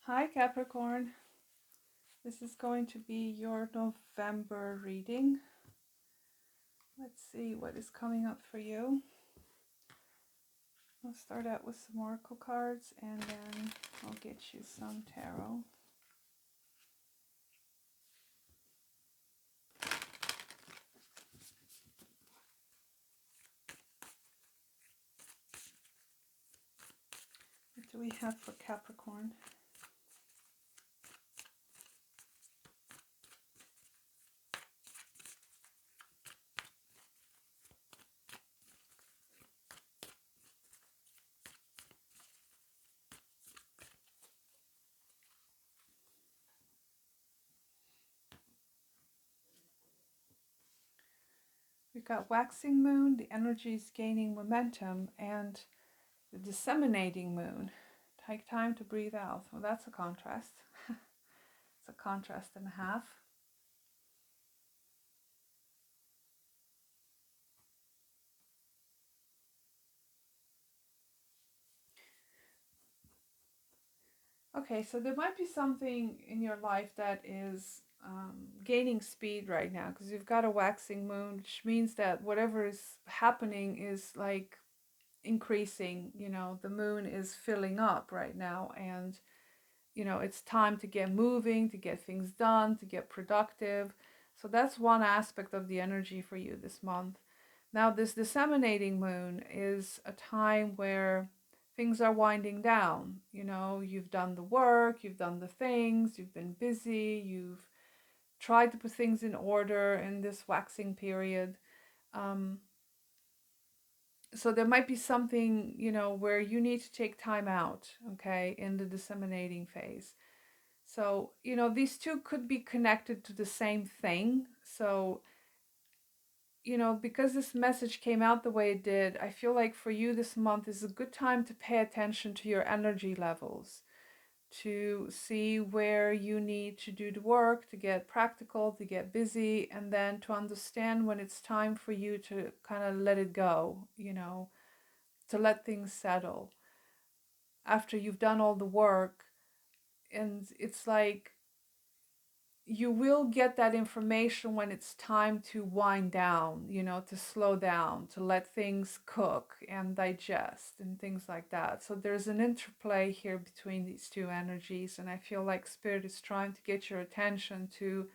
Hi Capricorn, this is going to be your November reading. Let's see what is coming up for you. I'll start out with some oracle cards and then I'll get you some tarot. What do we have for Capricorn? We've got waxing moon, the energy is gaining momentum, and the disseminating moon. Take time to breathe out. Well, that's a contrast. It's a contrast and a half. Okay, so there might be something in your life that is gaining speed right now because you've got a waxing moon, which means that whatever is happening is like increasing. The moon is filling up right now, and it's time to get moving, to get things done, to get productive. So that's one aspect of the energy for you this month. Now, this disseminating moon is a time where things are winding down. You've done the work, you've done the things, you've been busy, you've tried to put things in order in this waxing period. Um, so there might be something, where you need to take time out, okay, in the disseminating phase. So, these two could be connected to the same thing. So, because this message came out the way it did, I feel like for you this month is a good time to pay attention to your energy levels, to see where you need to do the work, to get practical, to get busy, and then to understand when it's time for you to kind of let it go, to let things settle after you've done all the work. And it's like you will get that information when it's time to wind down, to slow down, to let things cook and digest and things like that. So there's an interplay here between these two energies, and I feel like Spirit is trying to get your attention to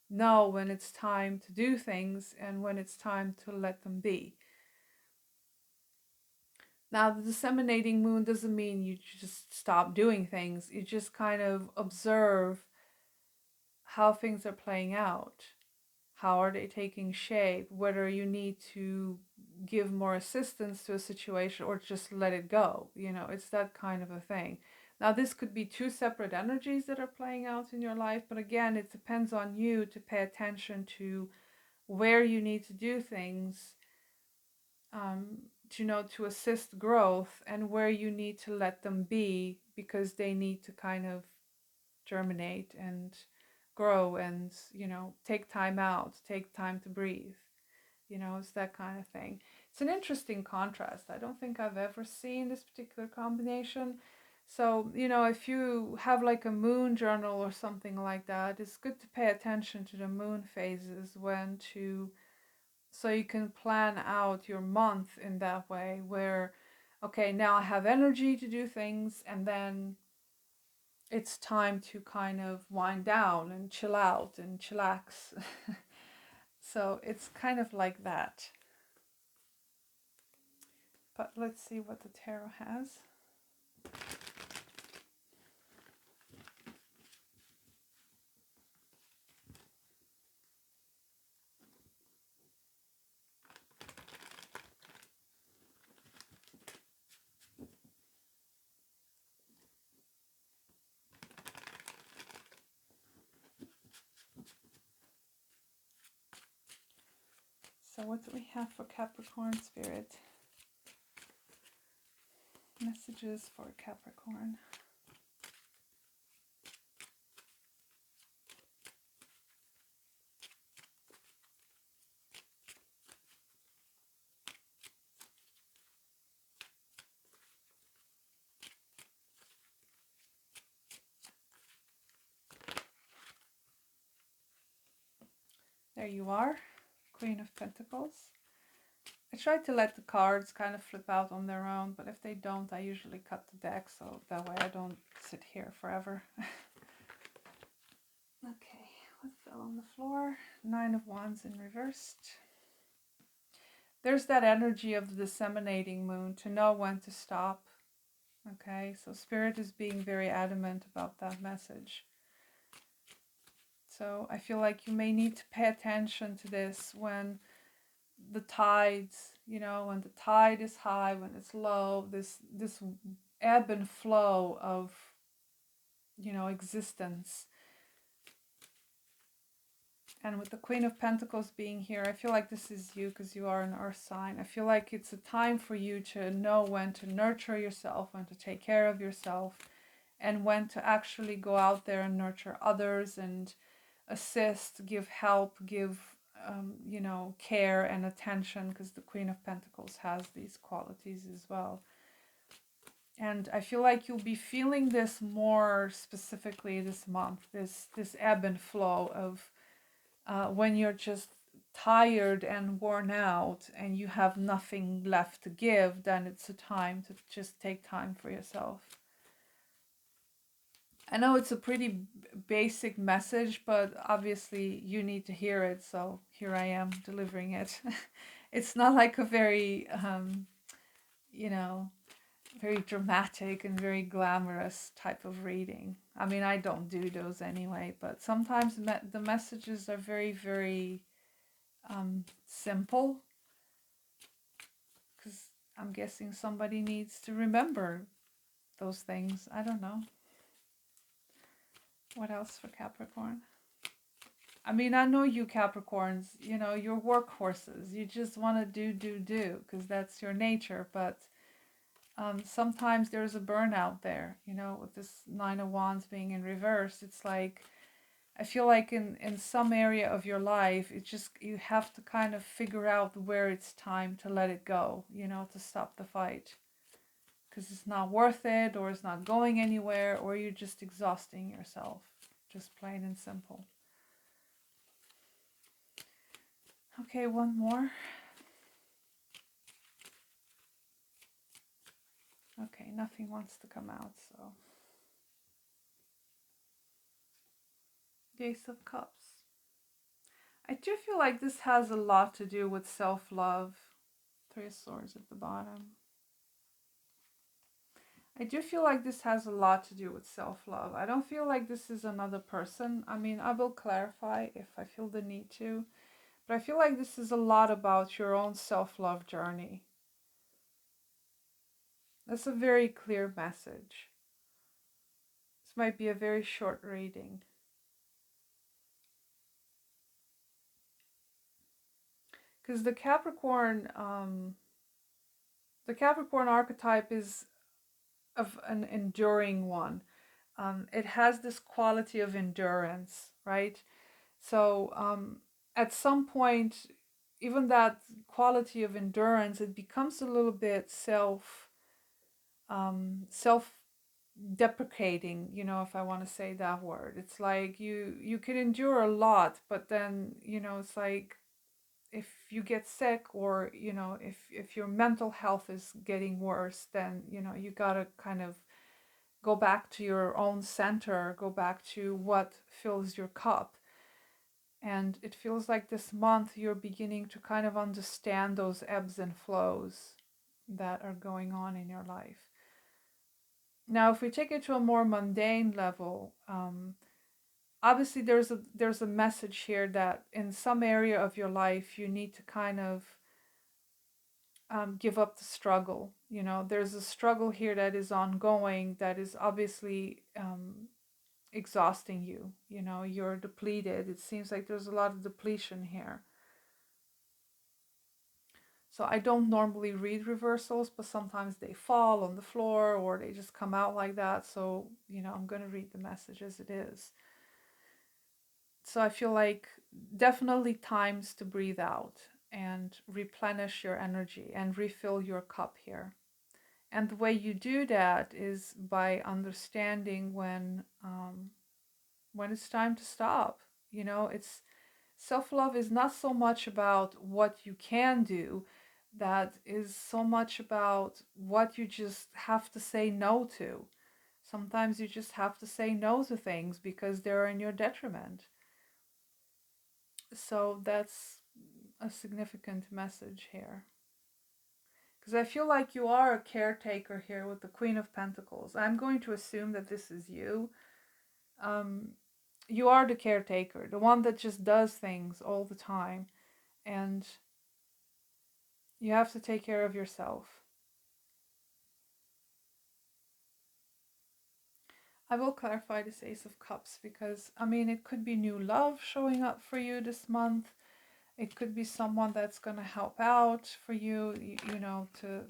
know when it's time to do things and when it's time to let them be. Now, the disseminating moon doesn't mean you just stop doing things. You just kind of observe how things are playing out. How are they taking shape? Whether you need to give more assistance to a situation or just let it go. It's that kind of a thing. Now, this could be two separate energies that are playing out in your life, but again, it depends on you to pay attention to where you need to do things, to assist growth, and where you need to let them be because they need to kind of germinate and grow and take time out, take time to breathe. It's that kind of thing. It's an interesting contrast. I don't think I've ever seen this particular combination. So if you have like a moon journal or something like that, it's good to pay attention to the moon phases, so you can plan out your month in that way, where okay, now I have energy to do things, and then it's time to kind of wind down and chill out and chillax. So it's kind of like that. But let's see what the tarot has. So what do we have for Capricorn Spirit? Messages for Capricorn. There you are, Queen of Pentacles. I try to let the cards kind of flip out on their own, but if they don't, I usually cut the deck, so that way I don't sit here forever. Okay, what fell on the floor? Nine of Wands in reversed. There's that energy of the disseminating moon to know when to stop. Okay, so Spirit is being very adamant about that message. So I feel like you may need to pay attention to this when the tides, when the tide is high, when it's low, this ebb and flow of, existence. And with the Queen of Pentacles being here, I feel like this is you because you are an earth sign. I feel like it's a time for you to know when to nurture yourself, when to take care of yourself, and when to actually go out there and nurture others and assist, give help, give, care and attention, because the Queen of Pentacles has these qualities as well. And I feel like you'll be feeling this more specifically this month, this ebb and flow of when you're just tired and worn out and you have nothing left to give, then it's a time to just take time for yourself. I know it's a pretty basic message, but obviously you need to hear it, so here I am delivering it. It's not like a very, very dramatic and very glamorous type of reading. I mean, I don't do those anyway, but sometimes the messages are very, very simple, because I'm guessing somebody needs to remember those things. I don't know. What else for Capricorn? I mean, I know you Capricorns, you're workhorses. You just want to do, because that's your nature. But sometimes there's a burnout there, with this Nine of Wands being in reverse. It's like, I feel like in some area of your life, it's just, you have to kind of figure out where it's time to let it go, to stop the fight. Because it's not worth it, or it's not going anywhere, or you're just exhausting yourself. Just plain and simple. Okay, one more. Okay, nothing wants to come out, so. The Ace of Cups. I do feel like this has a lot to do with self-love. Three of Swords at the bottom. I do feel like this has a lot to do with self-love. I don't feel like this is another person. I mean, I will clarify if I feel the need to. But I feel like this is a lot about your own self-love journey. That's a very clear message. This might be a very short reading. Because the Capricorn archetype is of an enduring one. It has this quality of endurance, right? So at some point, even that quality of endurance, it becomes a little bit self deprecating, if I want to say that word. It's like you can endure a lot, but then, it's like, if you get sick, or if your mental health is getting worse, then you gotta kind of go back to your own center, go back to what fills your cup. And it feels like this month you're beginning to kind of understand those ebbs and flows that are going on in your life. Now, if we take it to a more mundane level, obviously there's a message here that in some area of your life you need to kind of give up the struggle. There's a struggle here that is ongoing, that is obviously exhausting you. You're depleted. It seems like there's a lot of depletion here. So I don't normally read reversals, but sometimes they fall on the floor or they just come out like that. So, I'm going to read the message as it is. So I feel like definitely times to breathe out and replenish your energy and refill your cup here. And the way you do that is by understanding when it's time to stop. It's Self love is not so much about what you can do, that is so much about what you just have to say no to. Sometimes you just have to say no to things because they're in your detriment. So that's a significant message here. Because I feel like you are a caretaker here with the Queen of Pentacles. I'm going to assume that this is you. Um, you are the caretaker, the one that just does things all the time. And you have to take care of yourself. I will clarify this Ace of Cups because, I mean, it could be new love showing up for you this month. It could be someone that's going to help out for you, you know, to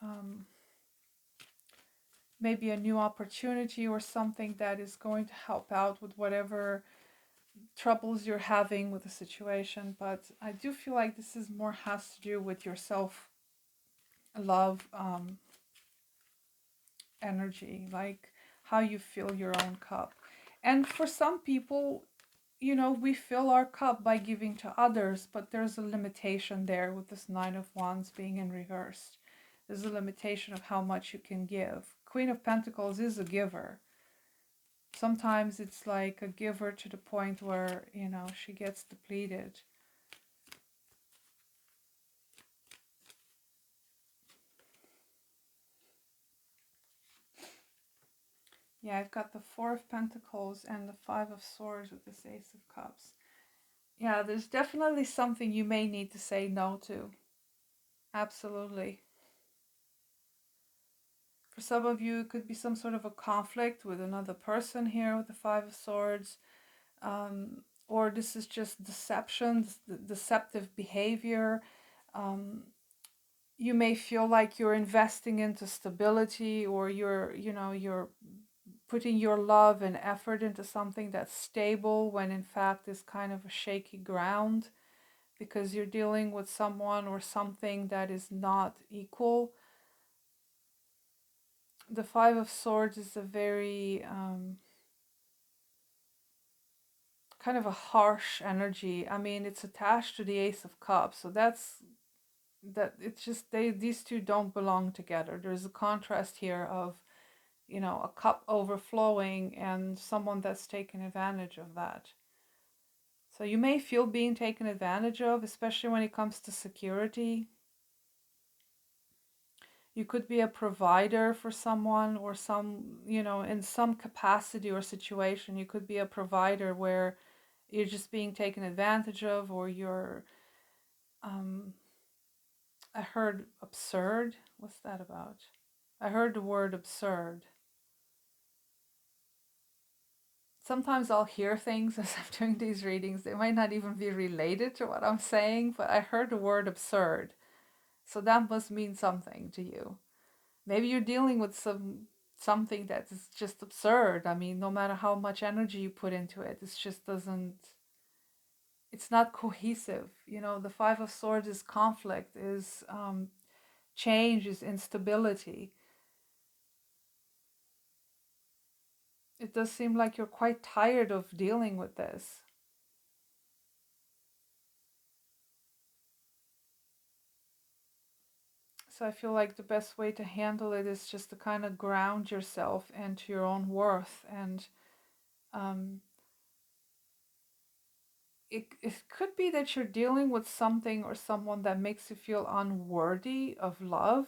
um, maybe a new opportunity or something that is going to help out with whatever troubles you're having with the situation. But I do feel like this is more has to do with your self love energy, like how you fill your own cup. And for some people, you know, we fill our cup by giving to others, but there's a limitation there with this Nine of Wands being in reversed. There's a limitation of how much you can give. Queen of Pentacles is a giver. Sometimes it's like a giver to the point where, you know, she gets depleted. Yeah, I've got the Four of Pentacles and the Five of Swords with this Ace of Cups. Yeah, there's definitely something you may need to say no to. Absolutely. For some of you, it could be some sort of a conflict with another person here with the Five of Swords. Or this is just deception, deceptive behavior. Um, you may feel like you're investing into stability, or you're putting your love and effort into something that's stable when in fact is kind of a shaky ground, because you're dealing with someone or something that is not equal. The Five of Swords is a very kind of a harsh energy. I mean, it's attached to the Ace of Cups, so that it's just these two don't belong together. There's a contrast here of, you know, a cup overflowing and someone that's taken advantage of that. So you may feel being taken advantage of, especially when it comes to security. You could be a provider for someone, or some, you know, in some capacity or situation, you could be a provider where you're just being taken advantage of, or you're, um, I heard absurd. What's that about? I heard the word absurd. Sometimes I'll hear things as I'm doing these readings. They might not even be related to what I'm saying, but I heard the word absurd. So that must mean something to you. Maybe you're dealing with something that is just absurd. I mean, no matter how much energy you put into it, it just doesn't, it's not cohesive. You know, the Five of Swords is conflict, is change, is instability. It does seem like you're quite tired of dealing with this. So I feel like the best way to handle it is just to kind of ground yourself into your own worth. And um, it could be that you're dealing with something or someone that makes you feel unworthy of love.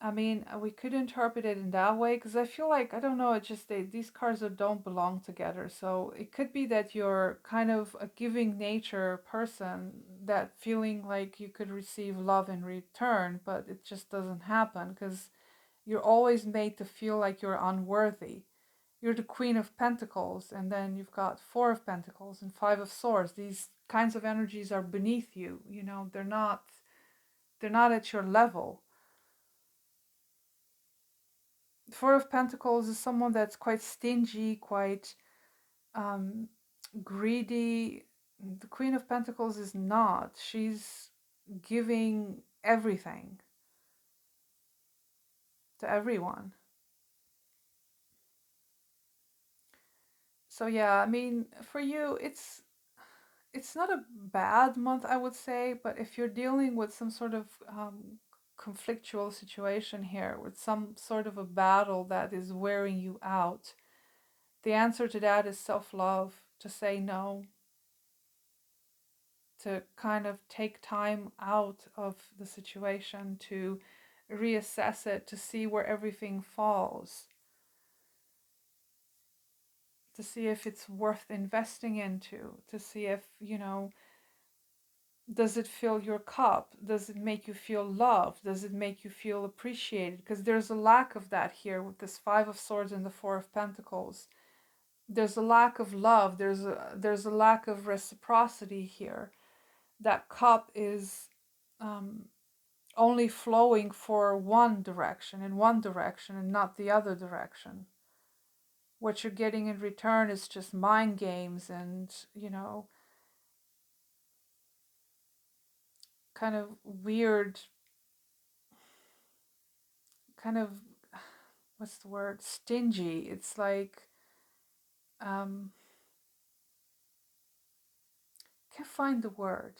I mean, we could interpret it in that way, because I feel like, I don't know, it just these cards don't belong together. So it could be that you're kind of a giving nature person, that feeling like you could receive love in return, but it just doesn't happen because you're always made to feel like you're unworthy. You're the Queen of Pentacles, and then you've got Four of Pentacles and Five of Swords. These kinds of energies are beneath you. You know, they're not at your level. Four of Pentacles is someone that's quite stingy, quite um, greedy. The Queen of Pentacles is not. She's giving everything to everyone. So yeah, I mean, for you, it's not a bad month, I would say, but if you're dealing with some sort of conflictual situation here, with some sort of a battle that is wearing you out, the answer to that is self-love, to say no, to kind of take time out of the situation, to reassess it, to see where everything falls, to see if it's worth investing into, to see if, does it fill your cup? Does it make you feel loved? Does it make you feel appreciated? Because there's a lack of that here with this Five of Swords and the Four of Pentacles. There's a lack of love. There's a lack of reciprocity here. That cup is um, only flowing for one direction, in one direction, and not the other direction. What you're getting in return is just mind games and, kind of weird, kind of, what's the word? Stingy. It's like, can't find the word.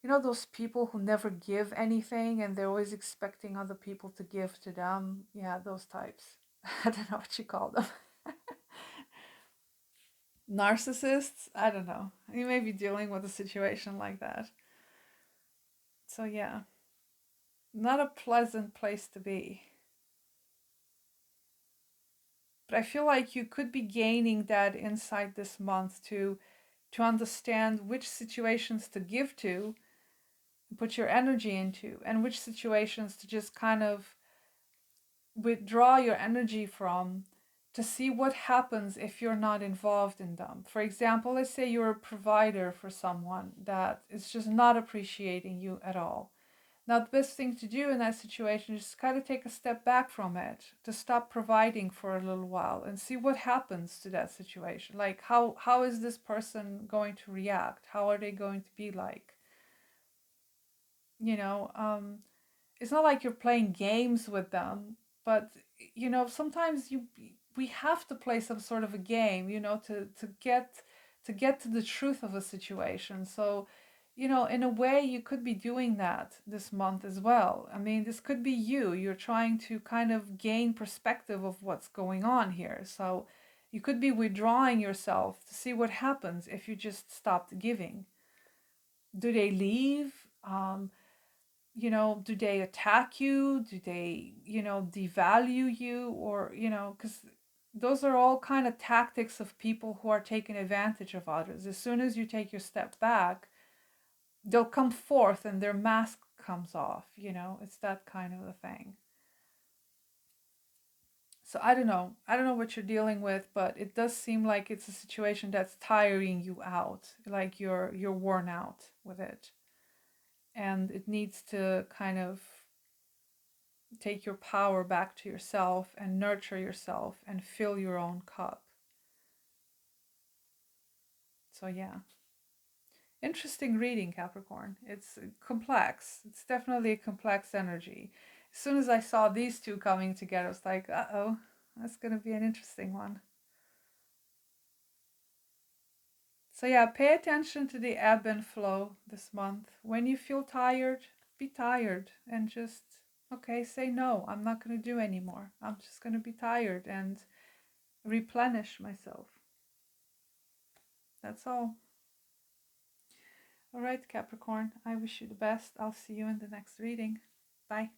You know those people who never give anything and they're always expecting other people to give to them? Yeah, those types. I don't know what you call them. Narcissists? I don't know. You may be dealing with a situation like that. So yeah, not a pleasant place to be. But I feel like you could be gaining that insight this month to understand which situations to give to, put your energy into, and which situations to just kind of withdraw your energy from, to see what happens if you're not involved in them. For example, let's say you're a provider for someone that is just not appreciating you at all. Now, the best thing to do in that situation is just kind of take a step back from it, to stop providing for a little while and see what happens to that situation. Like, how is this person going to react? How are they going to be like? You know, it's not like you're playing games with them, but sometimes we have to play some sort of a game, to get to the truth of a situation. So, in a way, you could be doing that this month as well. I mean, this could be you're trying to kind of gain perspective of what's going on here. So you could be withdrawing yourself to see what happens if you just stopped giving. Do they leave? Do they attack you? Do they, devalue you? Or, because those are all kind of tactics of people who are taking advantage of others. As soon as you take your step back, they'll come forth and their mask comes off. It's that kind of a thing. So I don't know. I don't know what you're dealing with, but it does seem like it's a situation that's tiring you out. Like you're worn out with it. And it needs to kind of take your power back to yourself and nurture yourself and fill your own cup. So, yeah. Interesting reading, Capricorn. It's complex. It's definitely a complex energy. As soon as I saw these two coming together, I was like, uh oh, that's going to be an interesting one. So, yeah, pay attention to the ebb and flow this month. When you feel tired, be tired and just, okay, say no, I'm not going to do anymore. I'm just going to be tired and replenish myself. That's all. All right, Capricorn, I wish you the best. I'll see you in the next reading. Bye.